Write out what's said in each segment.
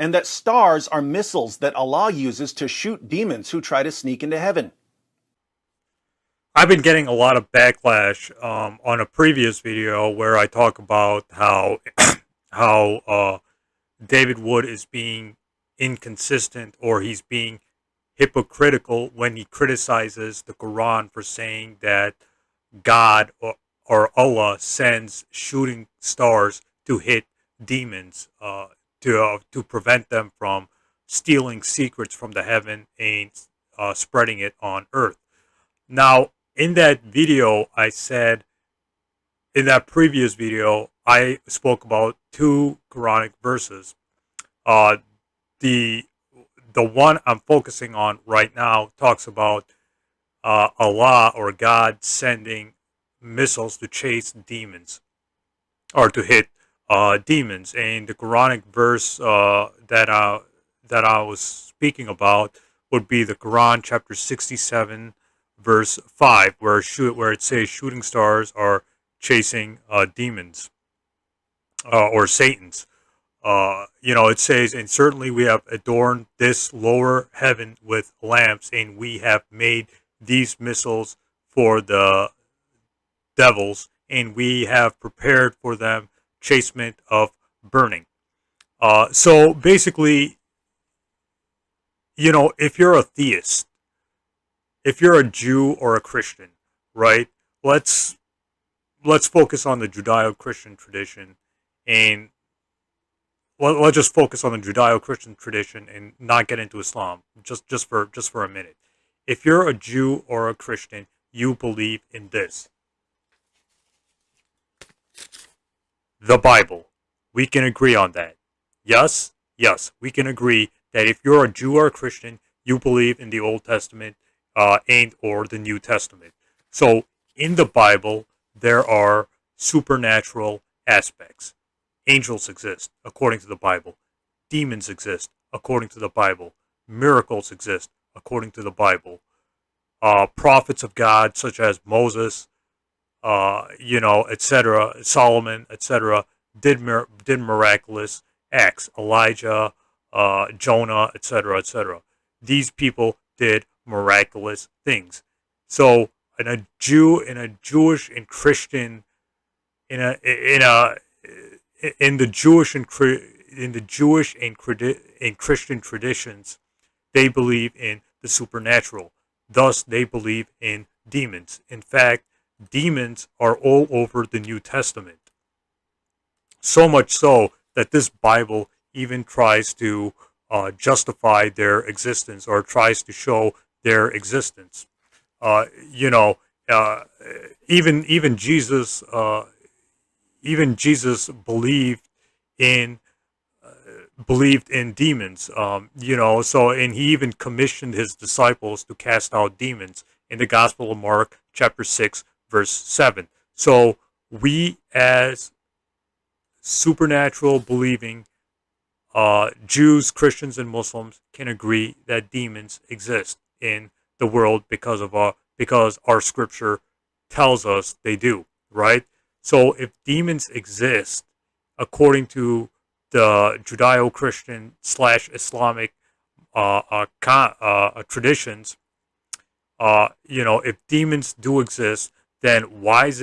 and that stars are missiles that Allah uses to shoot demons who try to sneak into heaven. I've been getting a lot of backlash on a previous video where I talk about how how David Wood is being inconsistent, or he's being hypocritical when he criticizes the Quran for saying that God or Allah sends shooting stars to hit demons, to prevent them from stealing secrets from the heaven and spreading it on earth. Now, in that video, in that previous video, I spoke about two Quranic verses. The one I'm focusing on right now talks about Allah or God sending missiles to chase demons, or to hit demons. And the Quranic verse that I was speaking about would be the Quran chapter 67, verse 5, where it says shooting stars are chasing demons, or Satans. It says, and certainly we have adorned this lower heaven with lamps, and we have made these missiles for the devils, and we have prepared for them chasement of burning. So basically, if you're a theist, if you're a Jew or a Christian, right? Let's focus on the Judeo-Christian tradition, and let's just focus on the Judeo-Christian tradition and not get into Islam just for a minute. If you're a Jew or a Christian, you believe in this. The Bible. We can agree on that. Yes, we can agree that if you're a Jew or a Christian, you believe in the Old Testament and or the New Testament. So in the Bible, there are supernatural aspects. Angels exist, according to the Bible. Demons exist, according to the Bible. Miracles exist, according to the Bible. Prophets of God, such as Moses, etc., Solomon, etc., did miraculous acts. Elijah, Jonah, etc., etc. These people did miraculous things. So in a Jewish and Christian, in the Jewish and Christian traditions, they believe in the supernatural. Thus, they believe in demons. In fact, demons are all over the New Testament. So much so that this Bible even tries to justify their existence, or tries to show their existence. Even Jesus believed in demons. And he even commissioned his disciples to cast out demons in the Gospel of Mark, chapter 6, verse 7. So we, as supernatural believing Jews, Christians, and Muslims, can agree that demons exist in the world because our scripture tells us they do, right? So if demons exist according to the Judeo-Christian / Islamic traditions, if demons do exist, then why is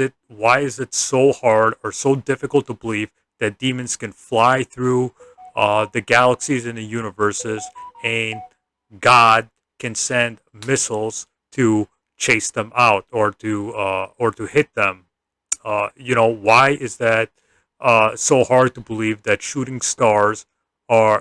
it so hard or so difficult to believe that demons can fly through the galaxies and the universes, and God can send missiles to chase them out, or to hit them? Why is that so hard to believe that shooting stars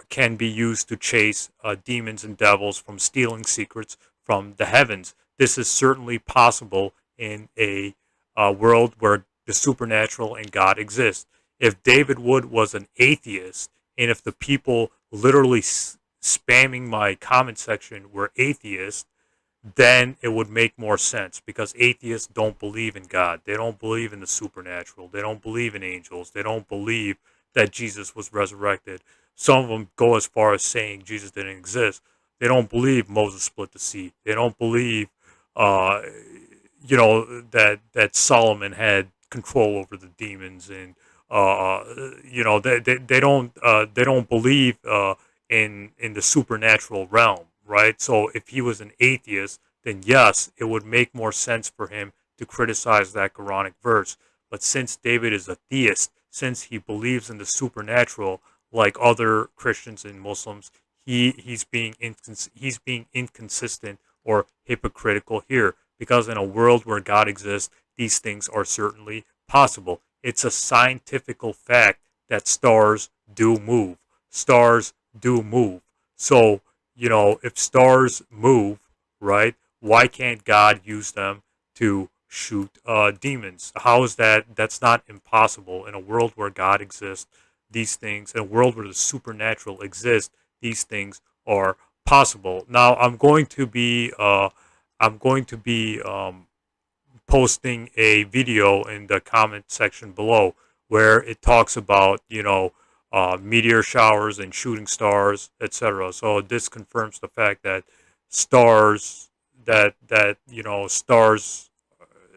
can be used to chase demons and devils from stealing secrets from the heavens? This is certainly possible in a world where the supernatural and God exist. If David Wood was an atheist, and if the people literally spamming my comment section were atheists, then it would make more sense, because atheists don't believe in God. They don't believe in the supernatural. They don't believe in angels. They don't believe that Jesus was resurrected. Some of them go as far as saying Jesus didn't exist. They don't believe Moses split the sea. They don't believe, that Solomon had control over the demons, and they don't believe in the supernatural realm, right? So if he was an atheist, then yes, it would make more sense for him to criticize that Quranic verse. But since David is a theist, since he believes in the supernatural, like other Christians and Muslims, he's being inconsistent or hypocritical here, because in a world where God exists, these things are certainly possible. It's a scientific fact that stars do move. Stars do move. So, if stars move, right, why can't God use them to shoot demons? How is that? That's not impossible. In a world where God exists, these things, in a world where the supernatural exists, these things are possible. Now, I'm going to be posting a video in the comment section below where it talks about, meteor showers and shooting stars, etc. So this confirms the fact that stars,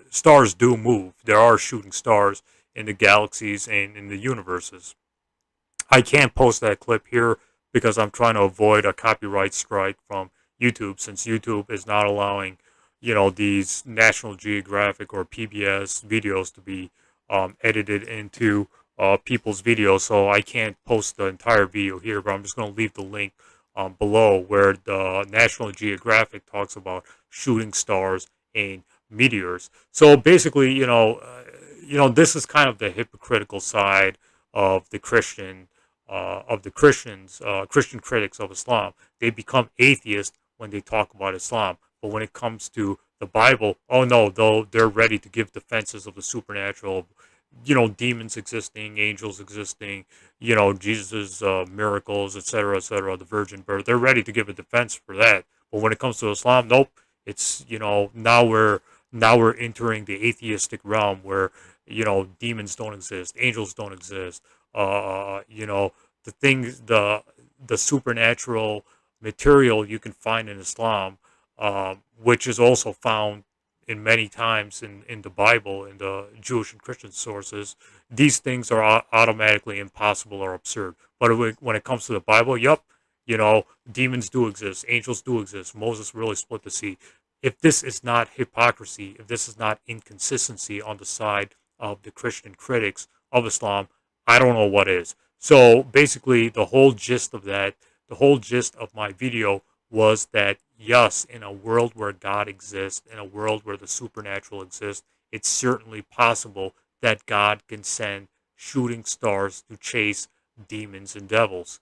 stars do move. There are shooting stars in the galaxies and in the universes. I can't post that clip here because I'm trying to avoid a copyright strike from YouTube, since YouTube is not allowing, these National Geographic or PBS videos to be edited into people's videos. So I can't post the entire video here, but I'm just going to leave the link below where the National Geographic talks about shooting stars and meteors. So basically, this is kind of the hypocritical side of the Christian critics of Islam. They become atheists when they talk about Islam, but when it comes to the Bible, oh no, though they're ready to give defenses of the supernatural, demons existing, angels existing, Jesus' miracles, etc., the virgin birth. They're ready to give a defense for that. But when it comes to Islam, nope. It's now we're entering the atheistic realm where demons don't exist, angels don't exist. The things, the supernatural material you can find in Islam, which is also found in many times in the Bible, in the Jewish and Christian sources. These things are automatically impossible or absurd. But when it comes to the Bible, yep, demons do exist, angels do exist. Moses really split the sea. If this is not hypocrisy, if this is not inconsistency on the side of the Christian critics of Islam, I don't know what is. So basically, the whole gist of my video was that yes, in a world where God exists, in a world where the supernatural exists, it's certainly possible that God can send shooting stars to chase demons and devils.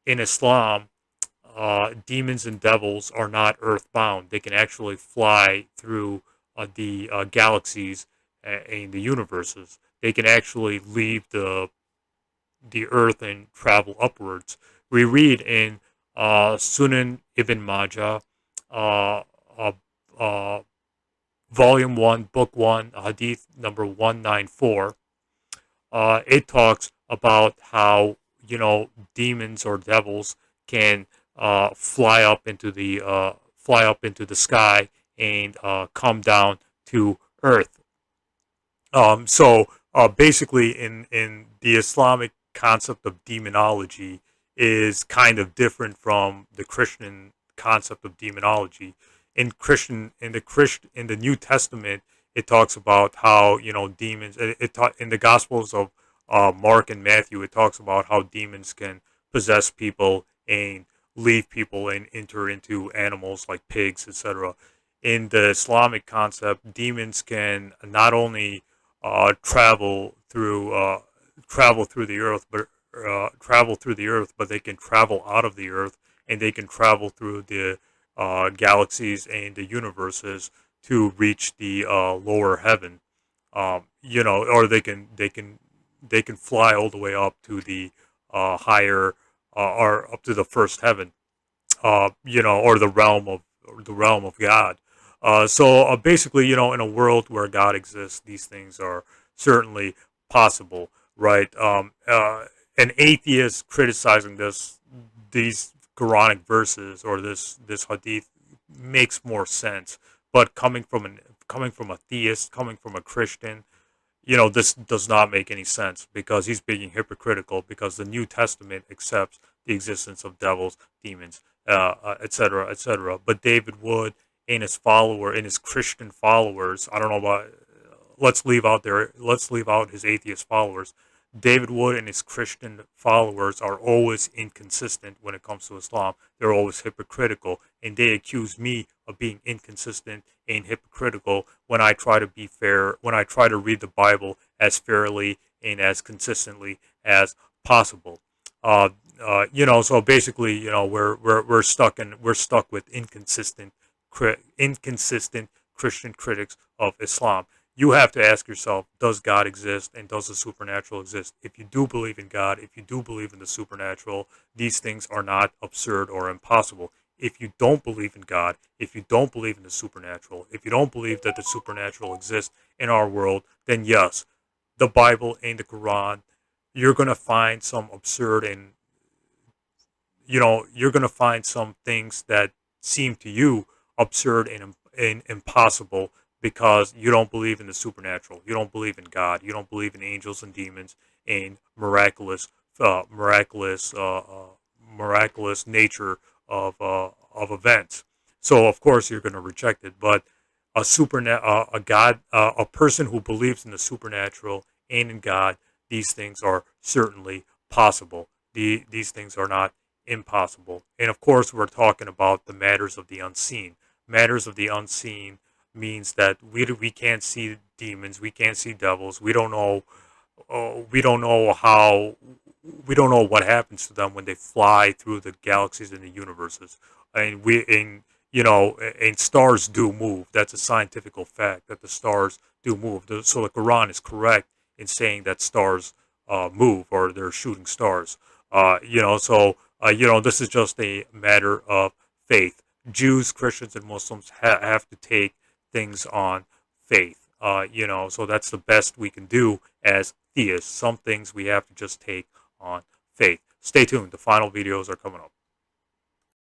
In Islam, demons and devils are not earthbound. They can actually fly through the galaxies and the universes. They can actually leave the earth and travel upwards. We read in Sunan Ibn Majah, uh, uh, uh, Volume 1, Book 1, Hadith number 194. It talks about how, demons or devils can fly up into the sky and come down to earth. Basically, in the Islamic concept of demonology is kind of different from the Christian concept of demonology. In the New Testament, it talks about how demons. In the Gospels of Mark and Matthew, it talks about how demons can possess people and leave people and enter into animals like pigs, etc. In the Islamic concept, demons can not only travel through the earth, but they can travel out of the earth, and they can travel through the galaxies and the universes to reach the lower heaven. Or they can fly all the way up to the higher or up to the first heaven, or the realm of God. Basically, in a world where God exists, these things are certainly possible, right? An atheist criticizing these Quranic verses or this hadith makes more sense, but coming from a theist, coming from a Christian, this does not make any sense, because he's being hypocritical, because the New Testament accepts the existence of devils, demons, etc., etc. But David Wood and his Christian followers, I don't know about, let's leave out his atheist followers. David Wood and his Christian followers are always inconsistent when it comes to Islam. They're always hypocritical, and they accuse me of being inconsistent and hypocritical when I try to be fair, when I try to read the Bible as fairly and as consistently as possible. So basically, we're stuck with inconsistent Christian critics of Islam. You have to ask yourself, does God exist and does the supernatural exist? If you do believe in God, if you do believe in the supernatural, these things are not absurd or impossible. If you don't believe in God, if you don't believe in the supernatural, if you don't believe that the supernatural exists in our world, then yes, the Bible and the Quran, you're going to find some absurd and, you're going to find some things that seem to you absurd and impossible because you don't believe in the supernatural. You don't believe in God. You don't believe in angels and demons and miraculous nature of events. So of course you're going to reject it. But a person who believes in the supernatural and in God, these things are certainly possible. These things are not impossible. And of course, we're talking about the matters of the unseen. Matters of the unseen means that we can't see demons, we can't see devils. We don't know what happens to them when they fly through the galaxies and the universes. And stars do move. That's a scientific fact that the stars do move. So the Quran is correct in saying that stars move, or they're shooting stars. This is just a matter of faith. Jews, Christians, and Muslims have to take things on faith. So that's the best we can do as theists. Some things we have to just take on faith. Stay tuned. The final videos are coming up.